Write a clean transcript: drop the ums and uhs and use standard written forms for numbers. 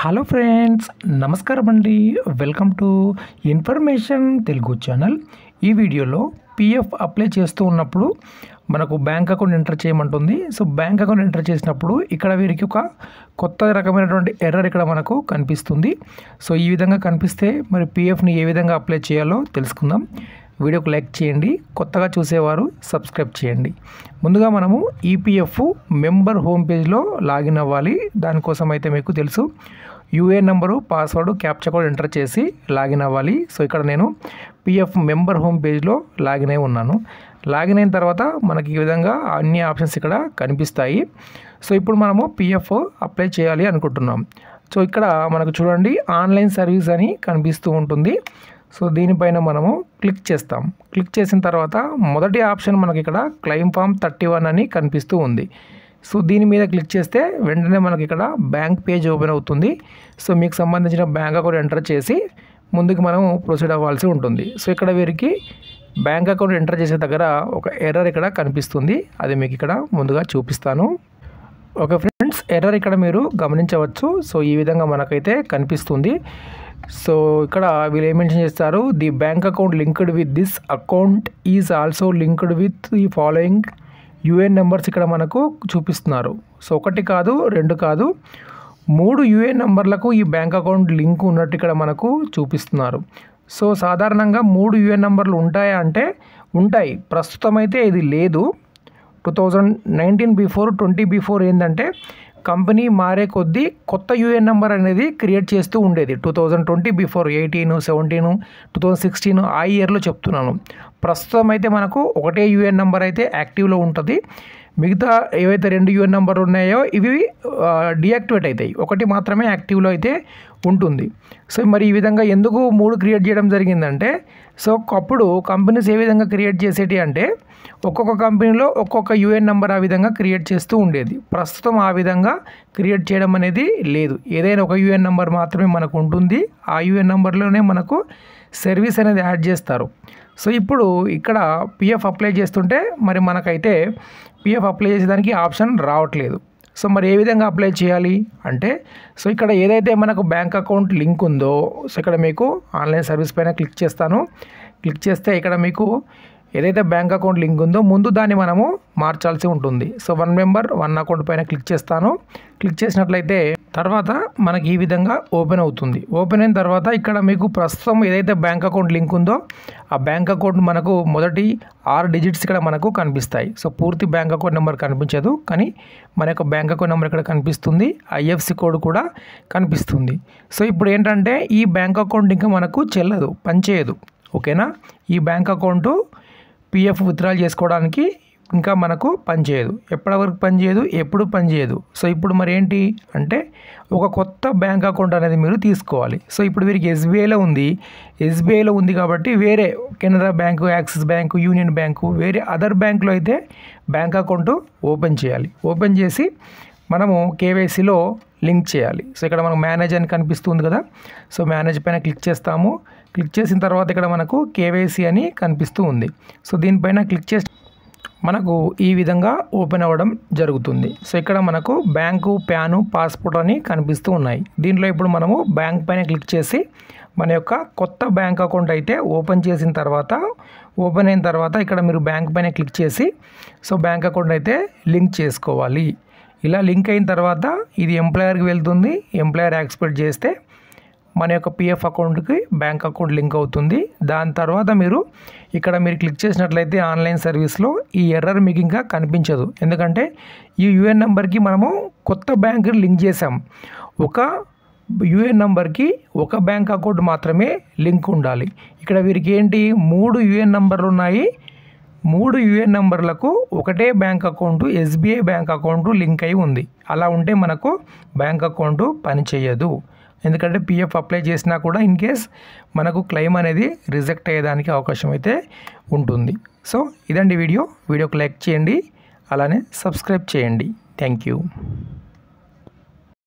Hello friends, నమస్కారం అండి. Welcome to information Telugu channel. ఈ వీడియోలో పిఎఫ్ అప్లై చేస్తూ ఉన్నప్పుడు మనకు బ్యాంక్ అకౌంట్ ఎంటర్ చేయమంటుంది. సో బ్యాంక్ అకౌంట్ ఎంటర్ చేసినప్పుడు ఇక్కడ వీరికి ఒక కొత్త రకమైనటువంటి ఎర్రర్ ఇక్కడ మనకు కనిపిస్తుంది. సో ఈ విధంగా కనిపిస్తే మరి పిఎఫ్ని ఏ విధంగా అప్లై చేయాలో తెలుసుకుందాం. వీడియోకి లైక్ చేయండి, కొత్తగా చూసేవారు సబ్స్క్రైబ్ చేయండి. ముందుగా మనము ఈపీఎఫ్ మెంబర్ హోమ్ పేజ్లో లాగిన్ అవ్వాలి. దానికోసం అయితే మీకు తెలుసు, UAN number, password, captcha code enter చేసి లాగిన్ అవ్వాలి. సో ఇక్కడ నేను పిఎఫ్ మెంబర్ హోమ్ పేజ్లో లాగిన్ అయి ఉన్నాను. లాగిన్ అయిన తర్వాత మనకి ఈ విధంగా అన్ని ఆప్షన్స్ ఇక్కడ కనిపిస్తాయి. సో ఇప్పుడు మనము పిఎఫ్ అప్లై చేయాలి అనుకుంటున్నాం. సో ఇక్కడ మనకు చూడండి, ఆన్లైన్ సర్వీస్ అని కనిపిస్తూ ఉంటుంది. సో దీనిపైన మనము క్లిక్ చేస్తాం. క్లిక్ చేసిన తర్వాత మొదటి ఆప్షన్ మనకి ఇక్కడ క్లెయిమ్ ఫామ్ 31 అని కనిపిస్తూ ఉంది. సో దీని మీద క్లిక్ చేస్తే వెంటనే మనకి ఇక్కడ బ్యాంక్ పేజ్ ఓపెన్ అవుతుంది. సో మీకు సంబంధించిన బ్యాంక్ అకౌంట్ ఎంటర్ చేసి ముందుకు మనం ప్రొసీడ్ అవ్వాల్సి ఉంటుంది. సో ఇక్కడ వీరికి బ్యాంక్ అకౌంట్ ఎంటర్ చేసే దగ్గర ఒక ఎర్రర్ ఇక్కడ కనిపిస్తుంది. అది మీకు ఇక్కడ ముందుగా చూపిస్తాను. ఓకే ఫ్రెండ్స్, ఎర్రర్ ఇక్కడ మీరు గమనించవచ్చు. సో ఈ విధంగా మనకైతే కనిపిస్తుంది. సో ఇక్కడ వీళ్ళు ఏం మెన్షన్ చేస్తారు, the bank account linked with this account is also linked with the following UAN numbers ఇక్కడ మనకు చూపిస్తున్నారు. సో ఒకటి కాదు, రెండు కాదు, 3 యూఏఎన్ నెంబర్లకు ఈ బ్యాంక్ అకౌంట్ లింక్ ఉన్నట్టు ఇక్కడ మనకు చూపిస్తున్నారు. సో సాధారణంగా 3 యూఏఎన్ నెంబర్లు ఉంటాయా అంటే ఉంటాయి. ప్రస్తుతం అయితే ఇది లేదు. 2019 బిఫోర్ 20 బిఫోర్ ఏంటంటే కంపెనీ మారే కొద్దీ కొత్త యూఏఎన్ నెంబర్ అనేది క్రియేట్ చేస్తూ ఉండేది. 2020 బిఫోర్ 18, 17, 2016 ఆ ఇయర్లో చెప్తున్నాను. ప్రస్తుతం అయితే మనకు ఒకటే యూఏఎన్ నెంబర్ అయితే యాక్టివ్లో ఉంటుంది. మిగతా ఏవైతే 2 యూఏఎన్ నెంబర్లు ఉన్నాయో ఇవి డియాక్టివేట్ అవుతాయి. ఒకటి మాత్రమే యాక్టివ్లో అయితే ఉంటుంది. సో మరి ఈ విధంగా ఎందుకు 3 క్రియేట్ చేయడం జరిగిందంటే, సో అప్పుడు కంపెనీస్ ఏ విధంగా క్రియేట్ చేసేటి అంటే ఒక్కొక్క కంపెనీలో ఒక్కొక్క యూఏఎన్ నెంబర్ ఆ విధంగా క్రియేట్ చేస్తూ ఉండేది. ప్రస్తుతం ఆ విధంగా క్రియేట్ చేయడం అనేది లేదు. ఏదైనా ఒక యూఏఎన్ నెంబర్ మాత్రమే మనకు ఉంటుంది. ఆ యూఏఎన్ నెంబర్లోనే మనకు సర్వీస్ అనేది యాడ్ చేస్తారు. సో ఇప్పుడు ఇక్కడ పిఎఫ్ అప్లై చేస్తుంటే మరి మనకైతే పిఎఫ్ అప్లై చేసేదానికి ఆప్షన్ రావట్లేదు. సో మరి ఏ విధంగా అప్లై చేయాలి అంటే, సో ఇక్కడ ఏదైతే మనకు బ్యాంక్ అకౌంట్ లింక్ ఉందో, సో ఇక్కడ మీకు ఆన్లైన్ సర్వీస్ పైన క్లిక్ చేస్తాను. క్లిక్ చేస్తే ఇక్కడ మీకు ఏదైతే బ్యాంక్ అకౌంట్ లింక్ ఉందో ముందు దాన్ని మనము మార్చాల్సి ఉంటుంది. సో 1 మెంబర్ 1 అకౌంట్ పైన క్లిక్ చేస్తాను. క్లిక్ చేసినట్లయితే తర్వాత మనకి ఈ విధంగా ఓపెన్ అవుతుంది. ఓపెన్ అయిన తర్వాత ఇక్కడ మీకు ప్రస్తుతం ఏదైతే బ్యాంక్ అకౌంట్ లింక్ ఉందో ఆ బ్యాంక్ అకౌంట్ మనకు మొదటి 6 డిజిట్స్ ఇక్కడ మనకు కనిపిస్తాయి. సో పూర్తి బ్యాంక్ అకౌంట్ నెంబర్ కనిపించదు, కానీ మన యొక్క బ్యాంక్ అకౌంట్ నెంబర్ ఇక్కడ కనిపిస్తుంది. ఐఎఫ్సి కోడ్ కూడా కనిపిస్తుంది. సో ఇప్పుడు ఏంటంటే ఈ బ్యాంక్ అకౌంట్ ఇంకా మనకు చెల్లదు, పనిచేయదు. ఓకేనా, ఈ బ్యాంక్ అకౌంటు పిఎఫ్ విత్డ్రాల్ చేసుకోవడానికి ఇంకా మనకు పనిచేయదు. ఎప్పటివరకు పనిచేయదు, ఎప్పుడు పనిచేయదు. సో ఇప్పుడు మరి ఏంటి అంటే ఒక కొత్త బ్యాంక్ అకౌంట్ అనేది మీరు తీసుకోవాలి. సో ఇప్పుడు వీరికి ఎస్బీఐలో ఉంది కాబట్టి వేరే Canara bank, axis bank, union bank, వేరే అదర్ బ్యాంకులో అయితే బ్యాంక్ అకౌంట్ ఓపెన్ చేయాలి. ఓపెన్ చేసి మనము కేవైసీలో లింక్ చేయాలి. సో ఇక్కడ మనకు మేనేజ్ అని కనిపిస్తుంది కదా. సో మేనేజ్ పైన క్లిక్ చేస్తాము. క్లిక్ చేసిన తర్వాత ఇక్కడ మనకు కేవైసీ అని కనిపిస్తూ ఉంది. సో దీనిపైన క్లిక్ చేసి మనకు ఈ విధంగా ఓపెన్ అవ్వడం జరుగుతుంది. సో ఇక్కడ మనకు బ్యాంకు, ప్యాను, పాస్పోర్ట్ అని కనిపిస్తూ ఉన్నాయి. దీంట్లో ఇప్పుడు మనము బ్యాంక్ పైన క్లిక్ చేసి మన యొక్క కొత్త బ్యాంక్ అకౌంట్ అయితే ఓపెన్ చేసిన తర్వాత, ఓపెన్ అయిన తర్వాత ఇక్కడ మీరు బ్యాంక్ పైన క్లిక్ చేసి సో బ్యాంక్ అకౌంట్ అయితే లింక్ చేసుకోవాలి. ఇలా లింక్ అయిన తర్వాత ఇది ఎంప్లాయర్కి వెళ్తుంది. ఎంప్లాయర్ యాక్సెప్ట్ చేస్తే మన యొక్క పిఎఫ్ అకౌంట్కి బ్యాంక్ అకౌంట్ లింక్ అవుతుంది. దాని తర్వాత మీరు క్లిక్ చేసినట్లయితే ఆన్లైన్ సర్వీస్లో ఈ ఎర్రర్ మీకు ఇంకా కనిపించదు. ఎందుకంటే ఈ యూఏఎన్ నెంబర్కి మనము కొత్త బ్యాంక్ లింక్ చేసాం. ఒక యూఏఎన్ నెంబర్కి ఒక బ్యాంక్ అకౌంట్ మాత్రమే లింక్ ఉండాలి. ఇక్కడ వీరికి ఏంటి 3 యూఏఎన్ నెంబర్లు ఉన్నాయి. 3 యూఏఎన్ నెంబర్లకు ఒకటే bank account, SBI bank account link అయి ఉంది. అలా ఉంటే మనకు బ్యాంక్ అకౌంటు పనిచేయదు. ఎందుకంటే పిఎఫ్ అప్లై చేసినా కూడా ఇన్ కేస్ మనకు క్లెయిమ్ అనేది రిజెక్ట్ అయ్యేదానికి అవకాశం అయితే ఉంటుంది. సో ఇదండి వీడియోకి లైక్ చేయండి, అలానే సబ్స్క్రైబ్ చేయండి. Thank you.